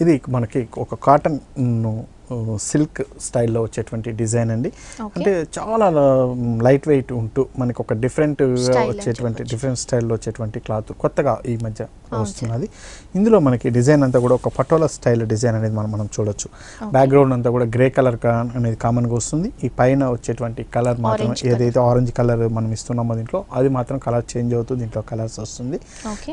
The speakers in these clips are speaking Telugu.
ఇది మనకి ఒక కాటన్ సిల్క్ స్టైల్లో వచ్చేటువంటి డిజైన్ అండి. అంటే చాలా లైట్ వెయిట్ ఉంటూ మనకి ఒక డిఫరెంట్ స్టైల్లో వచ్చేటువంటి క్లాత్ కొత్తగా ఈ మధ్య వస్తున్నది. ఇందులో మనకి డిజైన్ అంతా కూడా ఒక పటోలా స్టైల్ డిజైన్ అనేది మనం చూడొచ్చు. బ్యాక్గ్రౌండ్ అంతా కూడా గ్రే కలర్ అనేది కామన్గా వస్తుంది. ఈ పైన వచ్చేటువంటి కలర్ మాత్రం ఏదైతే ఆరెంజ్ కలర్ మనం ఇస్తున్నామో దీంట్లో అది మాత్రం కలర్ చేంజ్ అవుతుంది. దీంట్లో కలర్స్ వస్తుంది.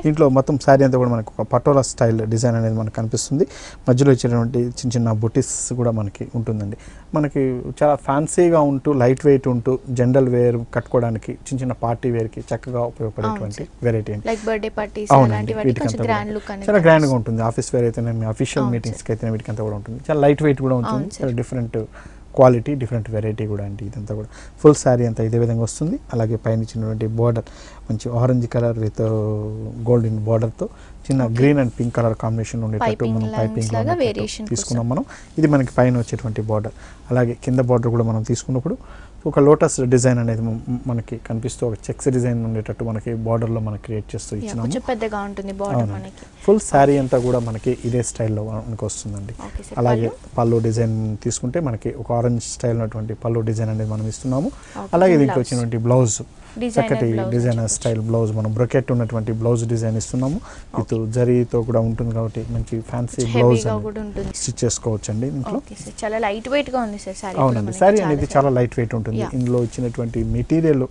దీంట్లో మొత్తం శారీ అంతా కూడా మనకు ఒక పటోలా స్టైల్ డిజైన్ అనేది మనకు కనిపిస్తుంది. మధ్యలో ఇచ్చేటువంటి చిన్న చిన్న బుటీస్ కూడా మనకి ఉంటుందండి. మనకి చాలా ఫ్యాన్సీగా ఉంటూ లైట్ వెయిట్ ఉంటూ జనరల్ వేర్ కట్టుకోవడానికి చిన్న చిన్న పార్టీ వేర్కి చక్కగా ఉపయోగపడేటువంటి వెరైటీ అండి. చాలా గ్రాండ్గా ఉంటుంది. ఆఫీస్ వేర్ అయితే అఫీషియల్ మీటింగ్స్కి అయితే వీటికంతా కూడా ఉంటుంది. చాలా లైట్ వెయిట్ కూడా ఉంటుంది. చాలా డిఫరెంట్ క్వాలిటీ, డిఫరెంట్ వెరైటీ కూడా అండి. ఇదంతా కూడా ఫుల్ శారీ అంతా ఇదే విధంగా వస్తుంది. అలాగే పైన ఇచ్చినటువంటి బార్డర్ మంచి ఆరెంజ్ కలర్ విత్ గోల్డెన్ బార్డర్తో చిన్న green and pink colour combination ఉండేటట్టు మనం పైపింగ్ తీసుకున్నాం మనం. ఇది మనకి పైన వచ్చేటువంటి బార్డర్. అలాగే కింద బార్డర్ కూడా మనం తీసుకున్నప్పుడు ఒక లోటస్ డిజైన్ అనేది మనకి కనిపిస్తూ ఒక చెక్స్ డిజైన్ ఉండేటట్టు మనకి బార్డర్లో మనం క్రియేట్ చేస్తూ ఇచ్చినాము. పెద్దగా ఉంటుంది బార్డర్ మనకి. ఫుల్ శారీ అంతా కూడా మనకి ఇదే స్టైల్లో మనకి వస్తుందండి. అలాగే పళ్ళు డిజైన్ తీసుకుంటే మనకి ఒక ఆరెంజ్ స్టైల్ ఉన్నటువంటి పళ్ళు డిజైన్ అనేది మనం ఇస్తున్నాము. అలాగే దీంట్లో వచ్చినటువంటి బ్లౌజ్ చక్కటి డిజైనర్ స్టైల్ బ్లౌజ్ మనం బ్రొకెట్ ఉన్నటువంటి బ్లౌజ్ డిజైన్ ఇస్తున్నాము. విత్ జరీతో కూడా ఉంటుంది కాబట్టి మంచి ఫ్యాన్సీ బ్లౌజ్ స్టిచ్ చేసుకోవచ్చు అండి. ఇంట్లో చాలా లైట్ వెయిట్ గా ఉంది సార్ సారీ. అవునండి, సారీ అనేది చాలా లైట్ వెయిట్ ఉంటుంది. ఇందులో ఇచ్చినటువంటి మెటీరియల్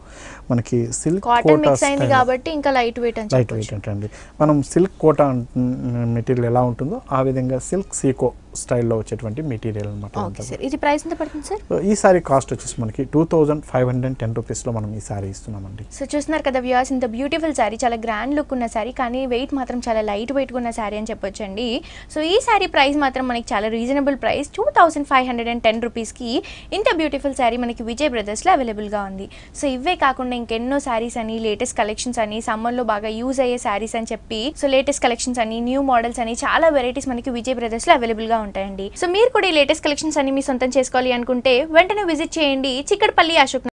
మనకి సిల్క్ కాటన్ మిక్స్ అయింది కాబట్టి ఇంకా లైట్ వెయిట్ అండి. మనం సిల్క్ కోటా మెటీరియల్ ఎలా ఉంటుందో ఆ విధంగా సిల్క్ సీకో స్టైల్లో వచ్చేటువంటి మెటీరియల్ అనమాట. ఇది ప్రైస్ ఎంత పడుతుంది సార్? ఈ సారీ కాస్ట్ వచ్చేసి మనకి 2510 రూపీస్లో మనం ఈ సారీ ఇస్తున్నామండి. సో చూస్తున్నారు కదా వ్యూవర్స్, ఇంత బ్యూటిఫుల్ సారీ, చాలా గ్రాండ్ లుక్ ఉన్న సారీ, కానీ వెయిట్ మాత్రం చాలా లైట్ వెయిట్ ఉన్న సారీ అని చెప్పొచ్చండి. సో ఈ సారీ ప్రైస్ మాత్రం మనకి చాలా రీజనబుల్ ప్రైస్ 2510 రూపీస్కి ఇంత బ్యూటిఫుల్ సారీ మనకి విజయ్ బ్రదర్స్లో అవైలబుల్గా ఉంది. సో ఇవే కాకుండా ఇంకెన్నో సారీస్ అని, లేటెస్ట్ కలెక్షన్స్ అని, సమ్మర్లో బాగా యూజ్ అయ్యే సారీస్ అని చెప్పి, సో లేటెస్ట్ కలెక్షన్స్ అని, న్యూ మోడల్స్ అని చాలా వెరైటీస్ మనకి విజయ్ బ్రదర్స్లో అవైలబుల్గా ఉంటాయండి. సో మీరు కూడా ఈ లేటెస్ట్ కలెక్షన్స్ అన్ని మీ సొంతం చేసుకోవాలి అనుకుంటే వెంటనే విజిట్ చేయండి చిక్కడపల్లి అశోక్